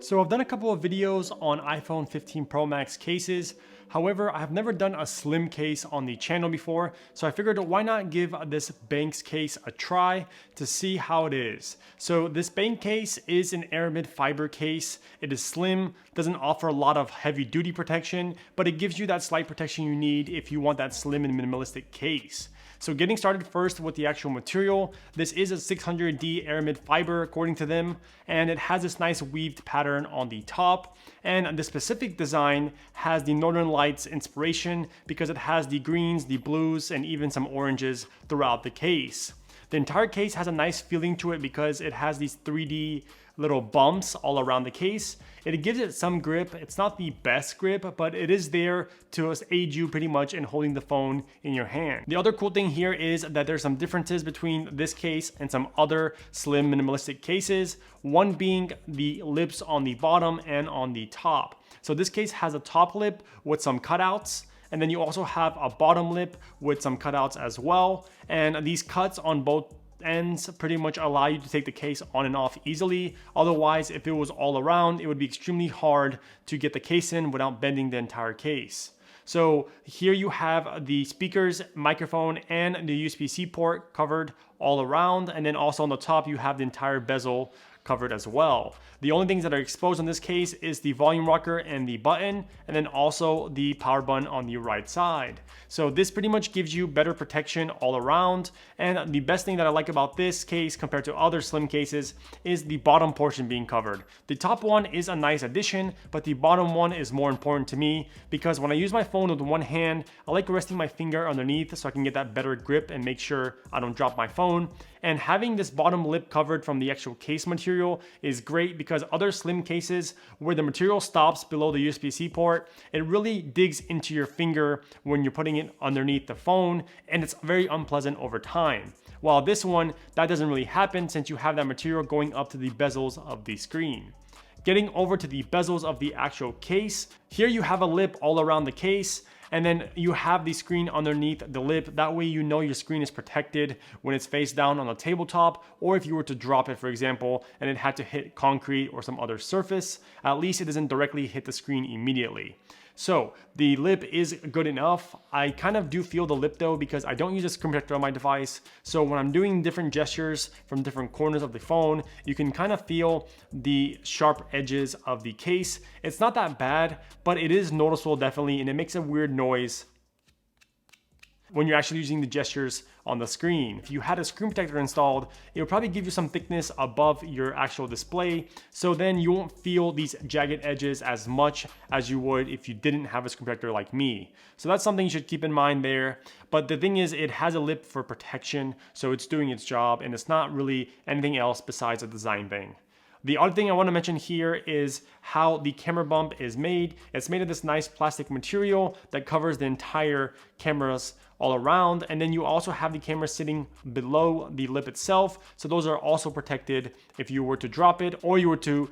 So I've done a couple of videos on iPhone 15 Pro Max cases. However, I've never done a slim case on the channel before, so I figured why not give this Benks case a try to see how it is. So this Benks case is an aramid fiber case. It is slim, doesn't offer a lot of heavy duty protection, but it gives you that slight protection you need if you want that slim and minimalistic case. So getting started first with the actual material, this is a 600D aramid fiber according to them, and it has this nice weaved pattern on the top. And the specific design has the Northern Lights inspiration because it has the greens, the blues, and even some oranges throughout the case. The entire case has a nice feeling to it because it has these 3D little bumps all around the case. It gives it some grip. It's not the best grip, but it is there to aid you pretty much in holding the phone in your hand. The other cool thing here is that there's some differences between this case and some other slim minimalistic cases. One being the lips on the bottom and on the top. So this case has a top lip with some cutouts, and then you also have a bottom lip with some cutouts as well. And these cuts on both ends pretty much allow you to take the case on and off easily. Otherwise, if it was all around, it would be extremely hard to get the case in without bending the entire case. So here you have the speakers, microphone, and the USB-C port covered all around. And then also on the top, you have the entire bezel covered as well. The only things that are exposed in this case is the volume rocker and the button, and then also the power button on the right side. So this pretty much gives you better protection all around. And the best thing that I like about this case compared to other slim cases is the bottom portion being covered. The top one is a nice addition, but the bottom one is more important to me because when I use my phone with one hand, I like resting my finger underneath so I can get that better grip and make sure I don't drop my phone. And having this bottom lip covered from the actual case material is great because other slim cases where the material stops below the USB-C port, it really digs into your finger when you're putting it underneath the phone, and it's very unpleasant over time. While this one, that doesn't really happen since you have that material going up to the bezels of the screen. Getting over to the bezels of the actual case, here you have a lip all around the case, and then you have the screen underneath the lip. That way you know your screen is protected when it's face down on the tabletop, or if you were to drop it, for example, and it had to hit concrete or some other surface, at least it doesn't directly hit the screen immediately. So the lip is good enough. I kind of do feel the lip though because I don't use a screen protector on my device. So when I'm doing different gestures from different corners of the phone, you can kind of feel the sharp edges of the case. It's not that bad, but it is noticeable definitely, and it makes a weird noise when you're actually using the gestures on the screen. If you had a screen protector installed, it would probably give you some thickness above your actual display, so then you won't feel these jagged edges as much as you would if you didn't have a screen protector like me. So that's something you should keep in mind there. But the thing is, it has a lip for protection, so it's doing its job, and it's not really anything else besides a design thing. The other thing I want to mention here is how the camera bump is made. It's made of this nice plastic material that covers the entire cameras all around, and then you also have the camera sitting below the lip itself, so those are also protected if you were to drop it or you were to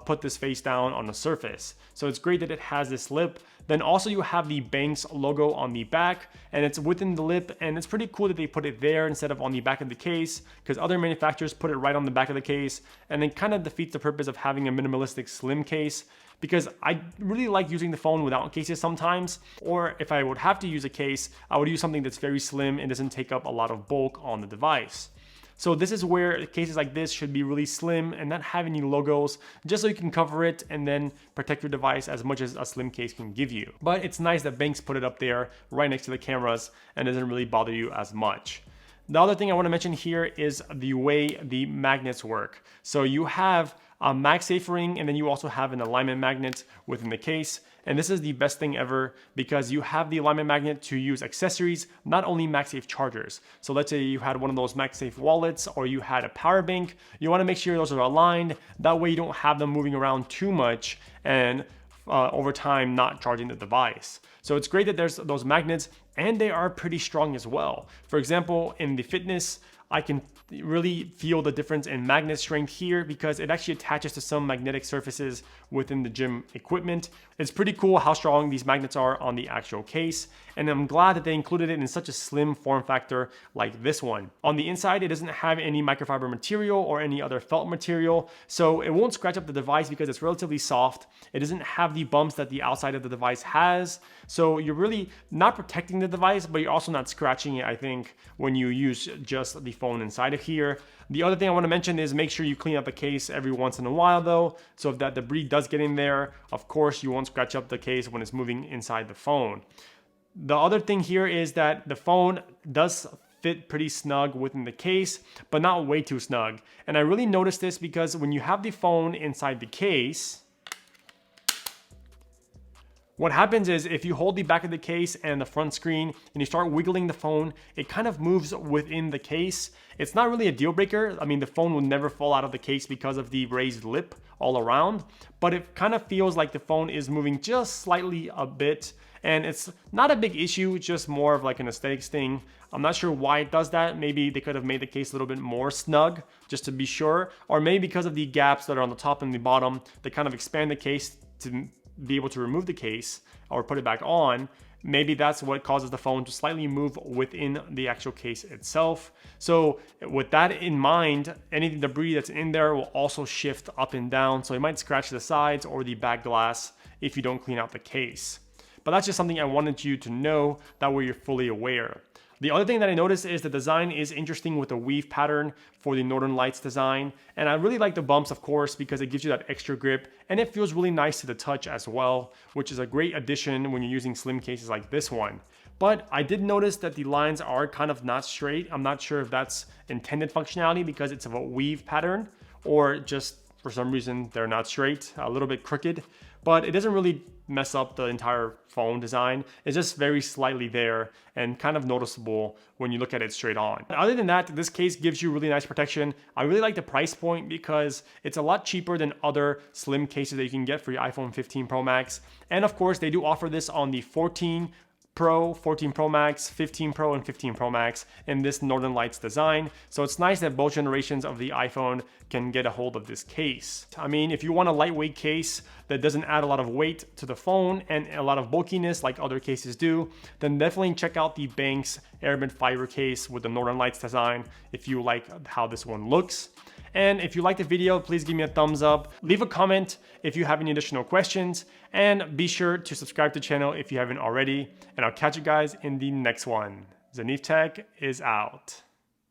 put this face down on a surface. So it's great that it has this lip. Then also you have the Benks logo on the back, and it's within the lip, and it's pretty cool that they put it there instead of on the back of the case, because other manufacturers put it right on the back of the case, and it kind of defeats the purpose of having a minimalistic slim case, because I really like using the phone without cases sometimes, or if I would have to use a case, I would use something that's very slim and doesn't take up a lot of bulk on the device. So this is where cases like this should be really slim and not have any logos, just so you can cover it and then protect your device as much as a slim case can give you. But it's nice that Benks put it up there right next to the cameras and doesn't really bother you as much. The other thing I want to mention here is the way the magnets work. So you have a MagSafe ring, and then you also have an alignment magnet within the case. And this is the best thing ever because you have the alignment magnet to use accessories, not only MagSafe chargers. So let's say you had one of those MagSafe wallets or you had a power bank. You want to make sure those are aligned. That way you don't have them moving around too much and over time not charging the device. So it's great that there's those magnets, and they are pretty strong as well. For example, in the fitness I can really feel the difference in magnet strength here because it actually attaches to some magnetic surfaces within the gym equipment. It's pretty cool how strong these magnets are on the actual case, and I'm glad that they included it in such a slim form factor like this one. On the inside, it doesn't have any microfiber material or any other felt material, so it won't scratch up the device because it's relatively soft. It doesn't have the bumps that the outside of the device has, so you're really not protecting the device, but you're also not scratching it, I think, when you use just the phone inside of here. The other thing I want to mention is make sure you clean up the case every once in a while though, so if that debris does get in there, of course you won't scratch up the case when it's moving inside the phone. The other thing here is that the phone does fit pretty snug within the case, but not way too snug. And I really noticed this because when you have the phone inside the case, what happens is if you hold the back of the case and the front screen and you start wiggling the phone, it kind of moves within the case. It's not really a deal breaker. I mean, the phone will never fall out of the case because of the raised lip all around, but it kind of feels like the phone is moving just slightly a bit. And it's not a big issue, just more of like an aesthetics thing. I'm not sure why it does that. Maybe they could have made the case a little bit more snug just to be sure. Or maybe because of the gaps that are on the top and the bottom, they kind of expand the case to be able to remove the case or put it back on. Maybe that's what causes the phone to slightly move within the actual case itself. So with that in mind, any debris that's in there will also shift up and down. So it might scratch the sides or the back glass if you don't clean out the case. But that's just something I wanted you to know, that way you're fully aware. The other thing that I noticed is the design is interesting with the weave pattern for the Northern Lights design. And I really like the bumps, of course, because it gives you that extra grip and it feels really nice to the touch as well, which is a great addition when you're using slim cases like this one. But I did notice that the lines are kind of not straight. I'm not sure if that's intended functionality because it's of a weave pattern or just for some reason they're not straight, a little bit crooked, but it doesn't really mess up the entire phone design. It's just very slightly there and kind of noticeable when you look at it straight on. Other than that, this case gives you really nice protection. I really like the price point because it's a lot cheaper than other slim cases that you can get for your iPhone 15 Pro Max. And of course, they do offer this on the 14 Pro, 14 Pro Max, 15 Pro, and 15 Pro Max in this Northern Lights design. So it's nice that both generations of the iPhone can get a hold of this case. I mean, if you want a lightweight case that doesn't add a lot of weight to the phone and a lot of bulkiness like other cases do, then definitely check out the Benks aramid fiber case with the Northern Lights design if you like how this one looks. And if you liked the video, please give me a thumbs up. Leave a comment if you have any additional questions. And be sure to subscribe to the channel if you haven't already. And I'll catch you guys in the next one. Zenith Tech is out.